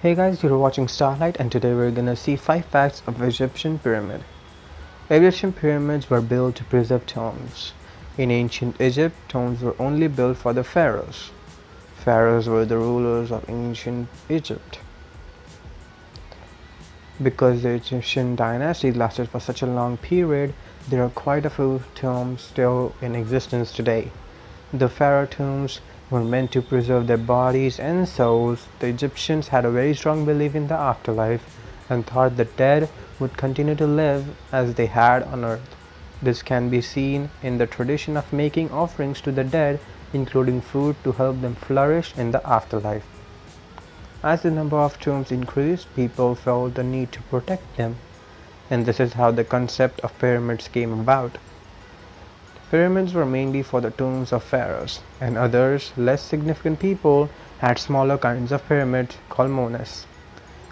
Hey guys, you're watching Starlight and today we're gonna see 5 facts of Egyptian pyramid. Egyptian pyramids were built to preserve tombs. In ancient Egypt, tombs were only built for the pharaohs. Pharaohs were the rulers of ancient Egypt. Because the Egyptian dynasty lasted for such a long period, there are quite a few tombs still in existence today. The pharaoh tombs were meant to preserve their bodies and souls. The Egyptians had a very strong belief in the afterlife and thought the dead would continue to live as they had on earth. This can be seen in the tradition of making offerings to the dead, including food to help them flourish in the afterlife. As the number of tombs increased, people felt the need to protect them, and this is how the concept of pyramids came about. Pyramids were mainly for the tombs of pharaohs, and others, less significant people, had smaller kinds of pyramids called monas,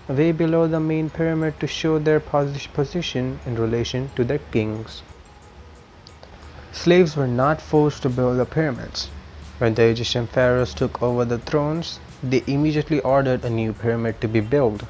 way below the main pyramid to show their position in relation to their kings. Slaves were not forced to build the pyramids. When the Egyptian pharaohs took over the thrones, they immediately ordered a new pyramid to be built.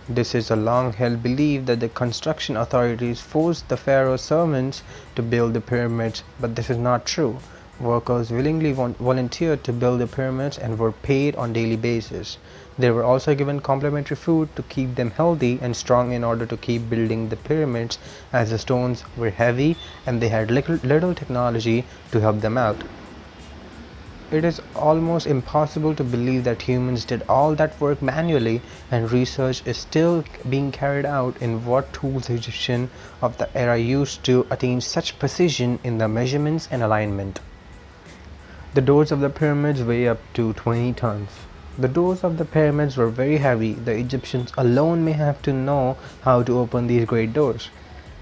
This is a long-held belief that the construction authorities forced the pharaoh's servants to build the pyramids, but this is not true. Workers willingly volunteered to build the pyramids and were paid on daily basis. They were also given complimentary food to keep them healthy and strong in order to keep building the pyramids, as the stones were heavy and they had little technology to help them out. It is almost impossible to believe that humans did all that work manually, and research is still being carried out in what tools the Egyptians of the era used to attain such precision in the measurements and alignment. The doors of the pyramids weigh up to 20 tons. The doors of the pyramids were very heavy. The Egyptians alone may have to know how to open these great doors.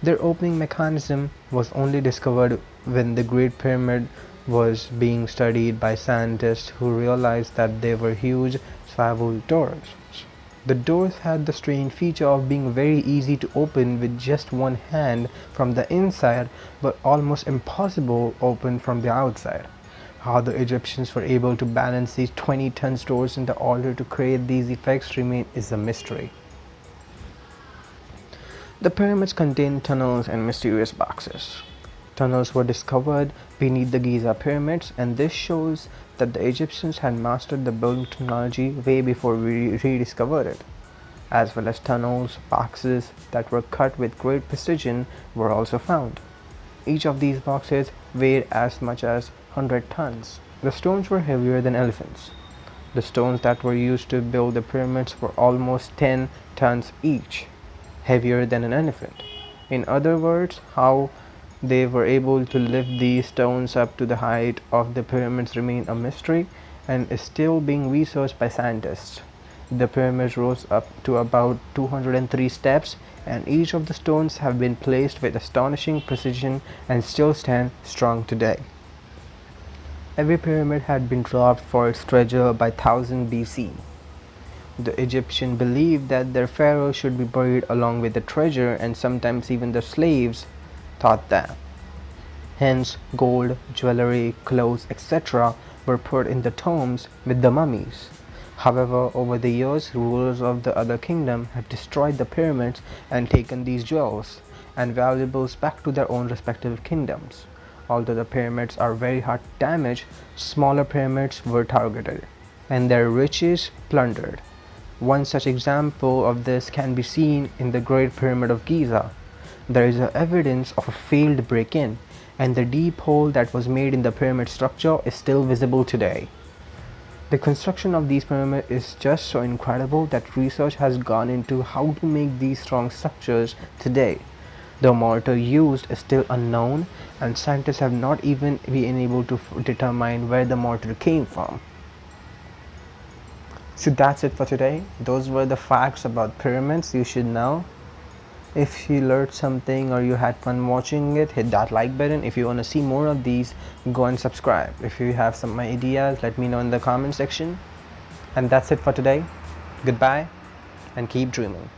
Their opening mechanism was only discovered when the Great Pyramid was being studied by scientists who realized that they were huge swivel doors. The doors had the strange feature of being very easy to open with just one hand from the inside, but almost impossible to open from the outside. How the Egyptians were able to balance these 20-ton doors in order to create these effects is a mystery. The pyramids contained tunnels and mysterious boxes. Tunnels were discovered beneath the Giza pyramids, and this shows that the Egyptians had mastered the building technology way before we rediscovered it. As well as tunnels, boxes that were cut with great precision were also found. Each of these boxes weighed as much as 100 tons. The stones were heavier than elephants. The stones that were used to build the pyramids were almost 10 tons each, heavier than an elephant. In other words, how they were able to lift these stones up to the height of the pyramids remain a mystery and is still being researched by scientists. The pyramids rose up to about 203 steps, and each of the stones have been placed with astonishing precision and still stand strong today. Every pyramid had been dropped for its treasure by 1000 BC. The Egyptians believed that their pharaoh should be buried along with the treasure, and sometimes even the slaves thought that. Hence, gold, jewelry, clothes, etc. were put in the tombs with the mummies. However, over the years, rulers of the other kingdom have destroyed the pyramids and taken these jewels and valuables back to their own respective kingdoms. Although the pyramids are very hard to damage, smaller pyramids were targeted and their riches plundered. One such example of this can be seen in the Great Pyramid of Giza. There is evidence of a failed break-in, and the deep hole that was made in the pyramid structure is still visible today. The construction of these pyramids is just so incredible that research has gone into how to make these strong structures today. The mortar used is still unknown, and scientists have not even been able to determine where the mortar came from. So that's it for today. Those were the facts about pyramids you should know. If you learned something or you had fun watching it, hit that like button. If you want to see more of these, go and subscribe. If you have some ideas, let me know in the comment section. And that's it for today. Goodbye and keep dreaming.